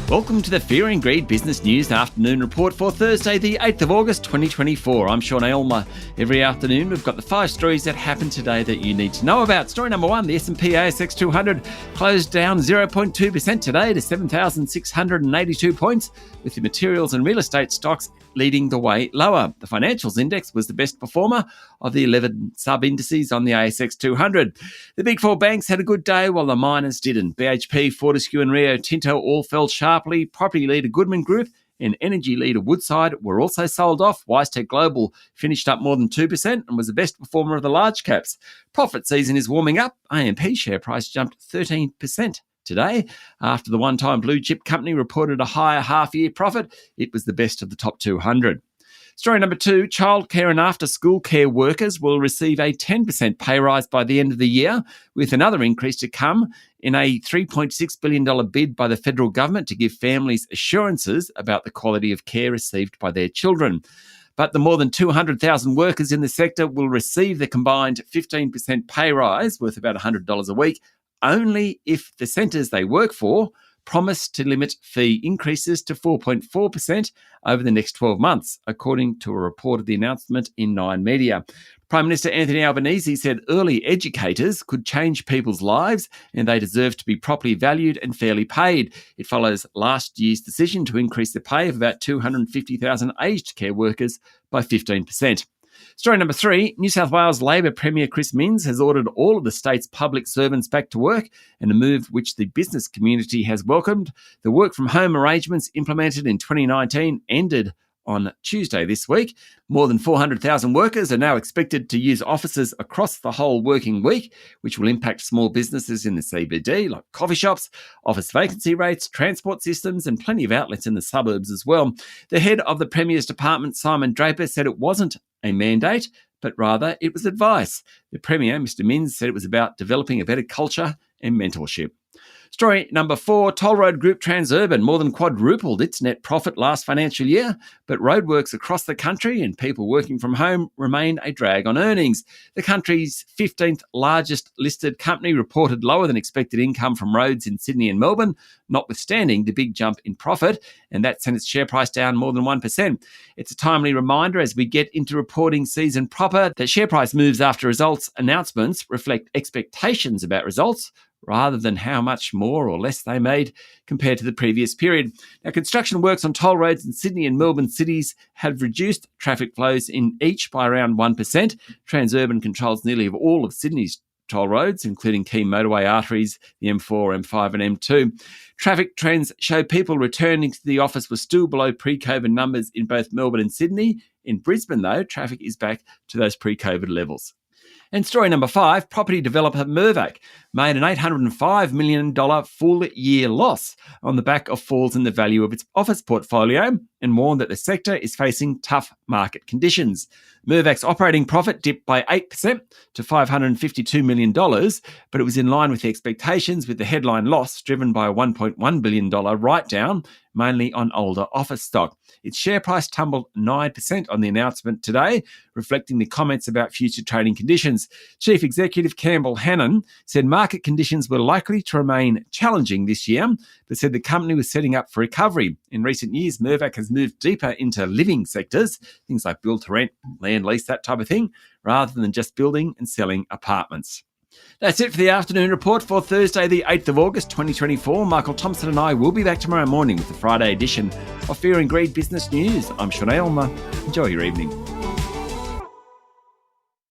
Welcome to the Fear and Greed Business News Afternoon Report for Thursday, the 8th of August 2024. I'm Sean Aylmer. Every afternoon, we've got the 5 stories that happened today that you need to know about. Story number 1, the S&P ASX200 closed down 0.2% today to 7,682 points, with the materials and real estate stocks leading the way lower. The financials index was the best performer of the 11 sub-indices on the ASX200. The big 4 banks had a good day while the miners didn't. BHP, Fortescue and Rio Tinto all fell sharply. Property leader Goodman Group and energy leader Woodside were also sold off. WiseTech Global finished up more than 2% and was the best performer of the large caps. Profit season is warming up. AMP share price jumped 13% today after the one-time blue chip company reported a higher half-year profit. It was the best of the top 200. Story number 2, childcare and after-school care workers will receive a 10% pay rise by the end of the year, with another increase to come in a $3.6 billion bid by the federal government to give families assurances about the quality of care received by their children. But the more than 200,000 workers in the sector will receive the combined 15% pay rise, worth about $100 a week, only if the centres they work for promise to limit fee increases to 4.4% over the next 12 months, according to a report of the announcement in Nine Media. Prime Minister Anthony Albanese said early educators could change people's lives and they deserve to be properly valued and fairly paid. It follows last year's decision to increase the pay of about 250,000 aged care workers by 15%. Story number 3, New South Wales Labor Premier Chris Minns has ordered all of the state's public servants back to work, in a move which the business community has welcomed. The work-from-home arrangements implemented in 2019 ended on Tuesday this week. More than 400,000 workers are now expected to use offices across the whole working week, which will impact small businesses in the CBD, like coffee shops, office vacancy rates, transport systems, and plenty of outlets in the suburbs as well. The head of the Premier's department, Simon Draper, said it wasn't a mandate, but rather it was advice. The Premier, Mr. Minns, said it was about developing a better culture and mentorship. Story number 4, toll road group Transurban more than quadrupled its net profit last financial year, but roadworks across the country and people working from home remain a drag on earnings. The country's 15th largest listed company reported lower than expected income from roads in Sydney and Melbourne, notwithstanding the big jump in profit, and that sent its share price down more than 1%. It's a timely reminder as we get into reporting season proper that share price moves after results announcements reflect expectations about results, rather than how much more or less they made compared to the previous period. Now, construction works on toll roads in Sydney and Melbourne cities have reduced traffic flows in each by around 1%. Transurban controls nearly all of Sydney's toll roads, including key motorway arteries, the M4, M5 and M2. Traffic trends show people returning to the office were still below pre-COVID numbers in both Melbourne and Sydney. In Brisbane, though, traffic is back to those pre-COVID levels. And story number 5, property developer Mirvac made an $805 million full-year loss on the back of falls in the value of its office portfolio and warned that the sector is facing tough market conditions. Mirvac's operating profit dipped by 8% to $552 million, but it was in line with expectations, with the headline loss driven by a $1.1 billion write-down, mainly on older office stock. Its share price tumbled 9% on the announcement today, reflecting the comments about future trading conditions. Chief Executive Campbell Hannon said market conditions were likely to remain challenging this year, but said the company was setting up for recovery. In recent years, Mirvac has moved deeper into living sectors, things like build-to-rent, land lease, that type of thing, rather than just building and selling apartments. That's it for the afternoon report for Thursday, the 8th of August 2024. Michael Thompson and I will be back tomorrow morning with the Friday edition of Fear and Greed Business News. I'm Sean Aylmer. Enjoy your evening.